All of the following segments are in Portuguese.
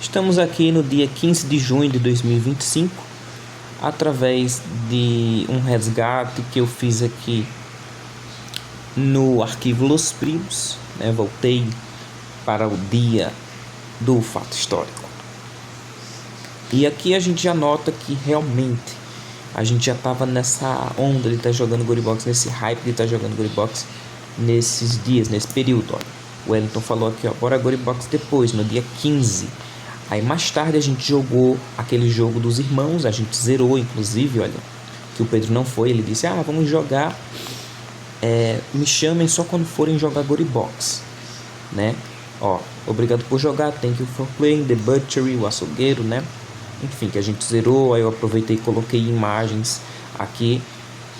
Estamos aqui no dia 15 de junho de 2025, através de um resgate que eu fiz aqui no arquivo Los Primos, né? Voltei para o dia do fato histórico. E aqui a gente já nota que realmente a gente já estava nessa onda de estar jogando Goribox, nesse hype de estar jogando Goribox nesses dias, nesse período. Olha. O Wellington falou aqui, ó, bora Goribox depois, no dia 15. Aí mais tarde a gente jogou aquele jogo dos irmãos, a gente zerou inclusive, olha, que o Pedro não foi, ele disse, vamos jogar, me chamem só quando forem jogar Goribox, né? Ó, obrigado por jogar, thank you for playing, The Butchery, o açougueiro, né? Enfim, que a gente zerou, aí eu aproveitei e coloquei imagens aqui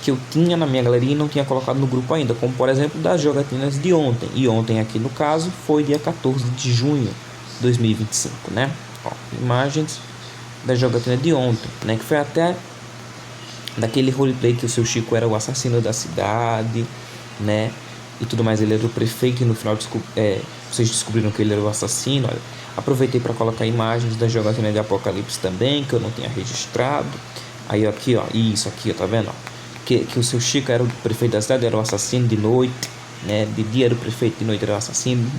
que eu tinha na minha galeria e não tinha colocado no grupo ainda, como por exemplo das jogatinas de ontem. E ontem aqui no caso foi dia 14 de junho de 2025, né? Ó, imagens da jogatina de ontem, né? Que foi até daquele roleplay que o seu Chico era o assassino da cidade, né? E tudo mais, ele era o prefeito e no final vocês descobriram que ele era o assassino. Olha, aproveitei para colocar imagens da jogatina de Apocalipse também, que eu não tinha registrado. Aí aqui, ó, isso aqui, ó, tá vendo? Ó? Que o seu Chico era o prefeito da cidade, era o assassino de noite, né? De dia era o prefeito, de noite era o assassino,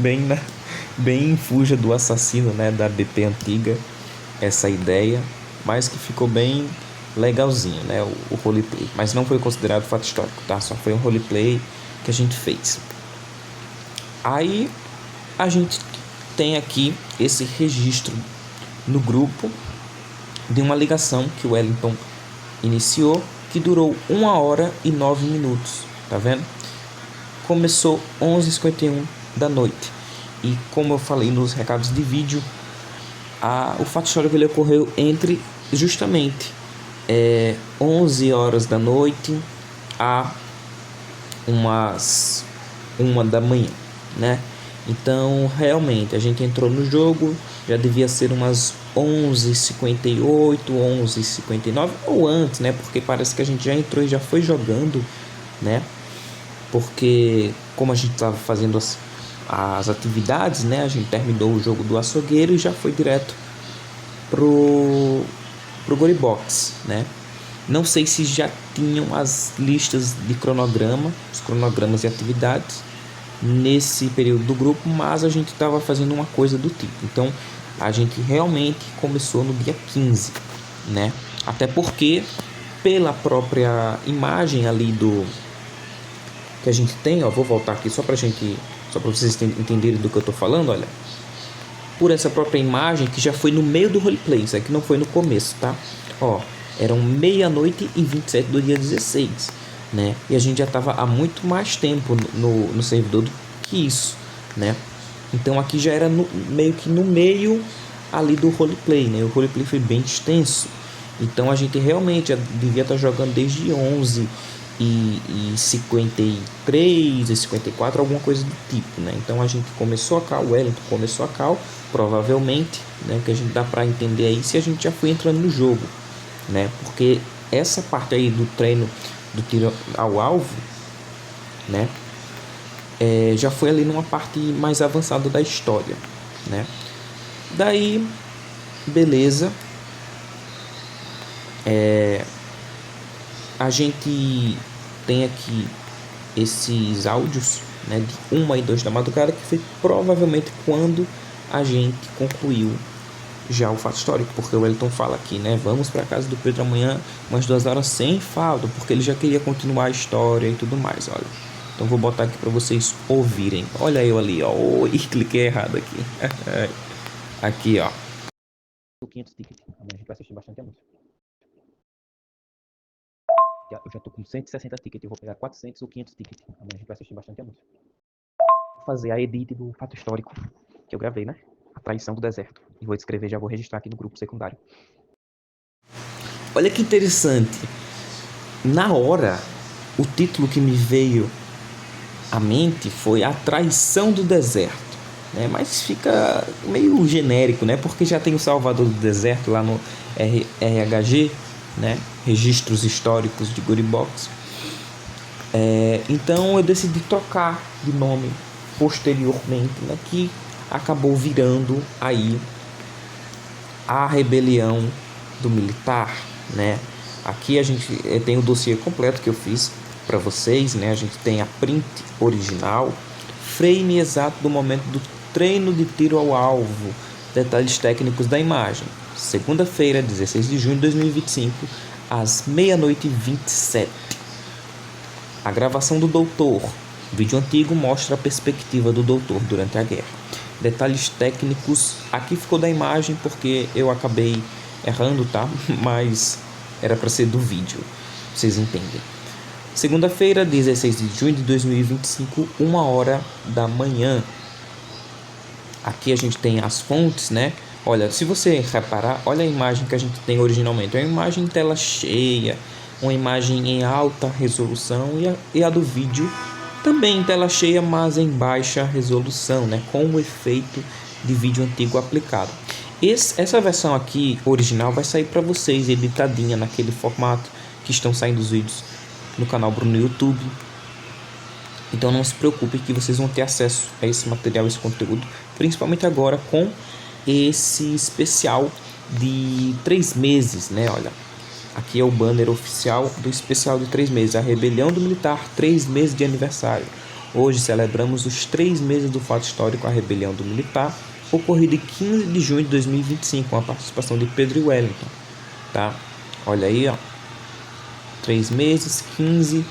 bem fuja do assassino, né? Da BP antiga, essa ideia, mas que ficou bem legalzinho, né? O roleplay, mas não foi considerado fato histórico, tá? Só foi um roleplay que a gente fez. Aí a gente tem aqui esse registro no grupo de uma ligação que o Wellington iniciou, que durou 1 hora e 9 minutos, tá vendo? Começou 11h51 da noite. E como eu falei nos recados de vídeo, o fato histórico ele ocorreu entre justamente 11 horas da noite a umas 1 da manhã, né? Então realmente a gente entrou no jogo, já devia ser umas 11h58, 11h59 ou antes, né? Porque parece que a gente já entrou e já foi jogando, né? Porque como a gente estava fazendo as atividades, né? A gente terminou o jogo do açougueiro e já foi direto pro Goribox, né? Não sei se já tinham as listas de cronograma, os cronogramas de atividades nesse período do grupo, mas a gente estava fazendo uma coisa do tipo. Então a gente realmente começou no dia 15, né? Até porque pela própria imagem ali do que a gente tem, ó, vou voltar aqui só para vocês entenderem do que eu tô falando, olha. Por essa própria imagem que já foi no meio do roleplay, isso aqui não foi no começo, tá? Ó, eram 00h27 do dia 16, né? E a gente já estava há muito mais tempo no servidor do que isso, né? Então aqui já era meio que no meio ali do roleplay, né? O roleplay foi bem extenso. Então a gente realmente já devia estar jogando desde 11h53 e 54, alguma coisa do tipo, né? Então a gente começou a cal, o Wellington começou a cal, provavelmente, né? Que a gente dá para entender aí se a gente já foi entrando no jogo, né? Porque essa parte aí do treino do tiro ao alvo, né? Já foi ali numa parte mais avançada da história, né? Daí, beleza. A gente tem aqui esses áudios, né? De 1 e 2 da madrugada, que foi provavelmente quando a gente concluiu já o fato histórico, porque o Wellington fala aqui, né? Vamos para casa do Pedro amanhã umas 2 horas sem falta, porque ele já queria continuar a história e tudo mais, olha. Então vou botar aqui para vocês ouvirem. Olha eu ali, ó. Oi, cliquei errado aqui. Aqui, ó. 500 tickets. Amanhã a gente vai assistir bastante anúncio. Eu já tô com 160 tickets. Eu vou pegar 400 ou 500 tickets. Amanhã a gente vai assistir bastante anúncio. Vou fazer a edit do fato histórico que eu gravei, né? A traição do deserto. E vou escrever, já vou registrar aqui no grupo secundário. Olha que interessante. Na hora, o título que me veio à mente foi A Traição do Deserto, né? Mas fica meio genérico, né? Porque já tem o Salvador do Deserto lá no RHG, né? Registros Históricos de Goribox. Então eu decidi trocar de nome posteriormente, né? Que acabou virando aí a rebelião do militar, né? Aqui a gente tem o dossiê completo que eu fiz para vocês, né? A gente tem a print original, frame exato do momento do treino de tiro ao alvo, detalhes técnicos da imagem. Segunda-feira, 16 de junho de 2025, às 00h27. A gravação do doutor. O vídeo antigo mostra a perspectiva do doutor durante a guerra. Detalhes técnicos. Aqui ficou da imagem porque eu acabei errando, tá? Mas era para ser do vídeo. Vocês entendem. Segunda-feira, 16 de junho de 2025, 1h. Aqui a gente tem as fontes, né? Olha, se você reparar, olha a imagem que a gente tem originalmente. É uma imagem em tela cheia, uma imagem em alta resolução e a do vídeo também em tela cheia, mas em baixa resolução, né? Com o efeito de vídeo antigo aplicado. Essa versão aqui, original, vai sair para vocês editadinha naquele formato que estão saindo os vídeos no canal Bruno no YouTube. Então não se preocupe que vocês vão ter acesso a esse material, esse conteúdo, principalmente agora com esse especial de 3 meses, né? Olha, aqui é o banner oficial do especial de 3 meses, a Rebelião do Militar, 3 meses de aniversário. Hoje celebramos os 3 meses do fato histórico, a Rebelião do Militar, ocorrido em 15 de junho de 2025, com a participação de Pedro e Wellington, tá? Olha aí, ó, 3 meses, 15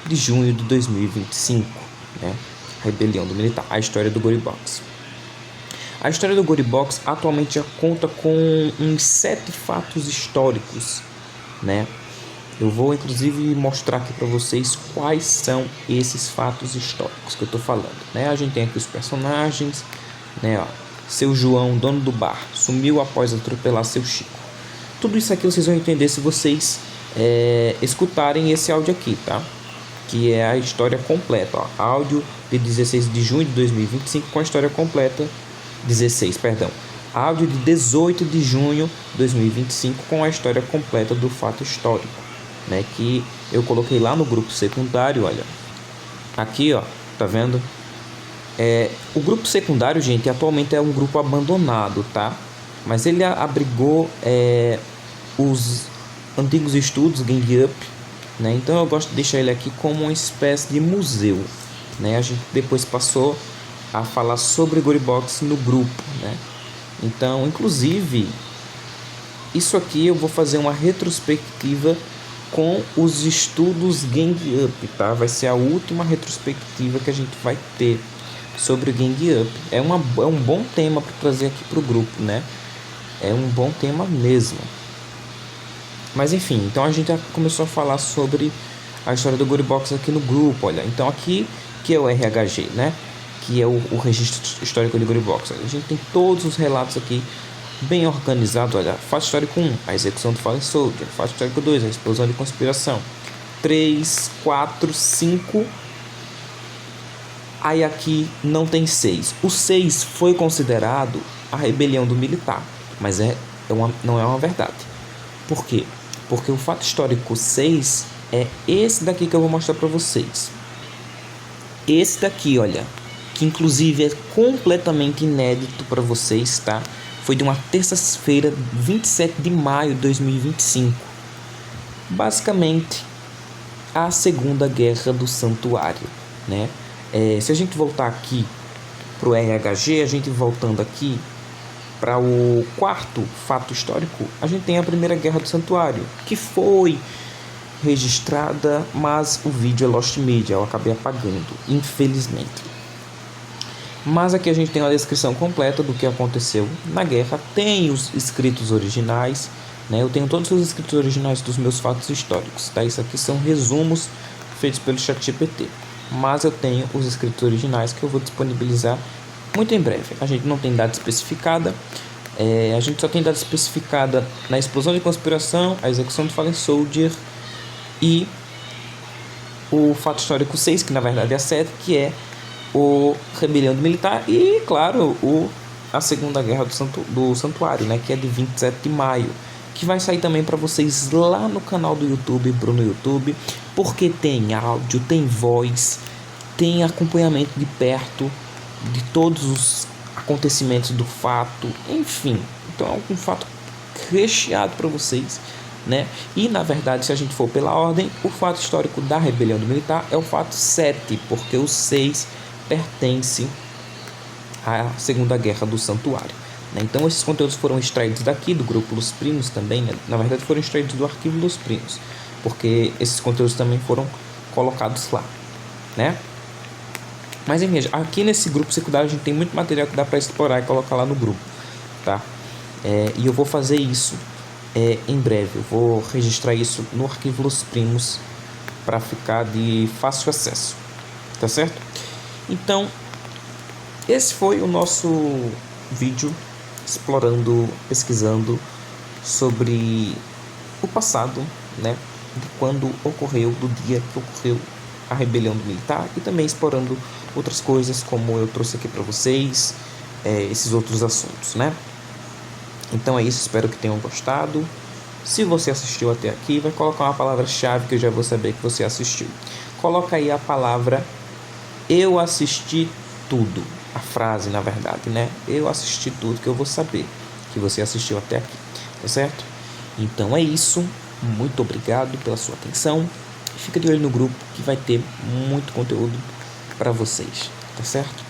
de junho de 2025, né? Rebelião do Militar, a história do Goribox. A história do Goribox atualmente já conta com uns 7 fatos históricos, né? Eu vou inclusive mostrar aqui para vocês quais são esses fatos históricos que eu tô falando, né? A gente tem aqui os personagens, né? Ó, seu João, dono do bar, sumiu após atropelar seu Chico. Tudo isso aqui vocês vão entender se vocês escutarem esse áudio aqui, tá? Que é a história completa, ó. Áudio de 16 de junho de 2025 com a história completa. 16, perdão. Áudio de 18 de junho de 2025 com a história completa do fato histórico, né? Que eu coloquei lá no grupo secundário, olha. Aqui, ó, tá vendo? O grupo secundário, gente, atualmente é um grupo abandonado, tá? Mas ele abrigou os antigos estudos Gang Up, né? Então eu gosto de deixar ele aqui como uma espécie de museu, né? A gente depois passou a falar sobre Goribox no grupo, né? Então, inclusive, isso aqui eu vou fazer uma retrospectiva com os estudos Gang Up, tá? Vai ser a última retrospectiva que a gente vai ter sobre o Gang Up. É um bom tema para trazer aqui para o grupo, né? É um bom tema mesmo. Mas enfim, então a gente já começou a falar sobre a história do Goribox aqui no grupo, olha. Então aqui, que é o RHG, né? Que é o registro histórico do Goribox. A gente tem todos os relatos aqui bem organizados, olha. Fato histórico 1, a execução do Fallen Soldier. Fato histórico 2, a explosão de conspiração. 3, 4, 5. Aí aqui não tem 6. O 6 foi considerado a rebelião do militar, mas não é uma verdade. Por quê? Porque o fato histórico 6 é esse daqui que eu vou mostrar para vocês. Esse daqui, olha, que inclusive é completamente inédito para vocês, tá? Foi de uma terça-feira, 27 de maio de 2025. Basicamente, a Segunda Guerra do Santuário, né? Se a gente voltar aqui para o RHG, a gente voltando aqui para o quarto fato histórico, a gente tem a Primeira Guerra do Santuário, que foi registrada, mas o vídeo é Lost Media, eu acabei apagando, infelizmente. Mas aqui a gente tem uma descrição completa do que aconteceu na guerra, tem os escritos originais, né? Eu tenho todos os escritos originais dos meus fatos históricos, tá? Isso aqui são resumos feitos pelo ChatGPT, mas eu tenho os escritos originais que eu vou disponibilizar muito em breve. A gente não tem data especificada, a gente só tem data especificada na explosão de conspiração, a execução do Fallen Soldier e o fato histórico 6, que na verdade é a 7, que é o Rebelião do Militar e, claro, a Segunda Guerra do Santuário, né, que é de 27 de maio, que vai sair também para vocês lá no canal do YouTube, Bruno YouTube, porque tem áudio, tem voz, tem acompanhamento de perto de todos os acontecimentos do fato, enfim. Então é um fato recheado para vocês, né? E na verdade, se a gente for pela ordem, o fato histórico da rebelião do militar é o fato 7, porque o 6 pertence à Segunda Guerra do Santuário, né? Então esses conteúdos foram extraídos daqui do grupo Los Primos também, né? Na verdade foram extraídos do arquivo Los Primos, porque esses conteúdos também foram colocados lá, né? Mas enfim, aqui nesse grupo secundário a gente tem muito material que dá para explorar e colocar lá no grupo, tá? E eu vou fazer isso em breve. Eu vou registrar isso no arquivo Los Primos para ficar de fácil acesso, tá certo? Então, esse foi o nosso vídeo explorando, pesquisando sobre o passado, né? De quando ocorreu, do dia que ocorreu a rebelião do militar, e também explorando outras coisas, como eu trouxe aqui para vocês, esses outros assuntos, né? Então é isso, espero que tenham gostado. Se você assistiu até aqui, vai colocar uma palavra-chave que eu já vou saber que você assistiu. Coloca aí a palavra "eu assisti tudo", a frase, na verdade, né? Eu assisti tudo, que eu vou saber que você assistiu até aqui, tá certo? Então é isso, muito obrigado pela sua atenção. Fica de olho no grupo que vai ter muito conteúdo para vocês, tá certo?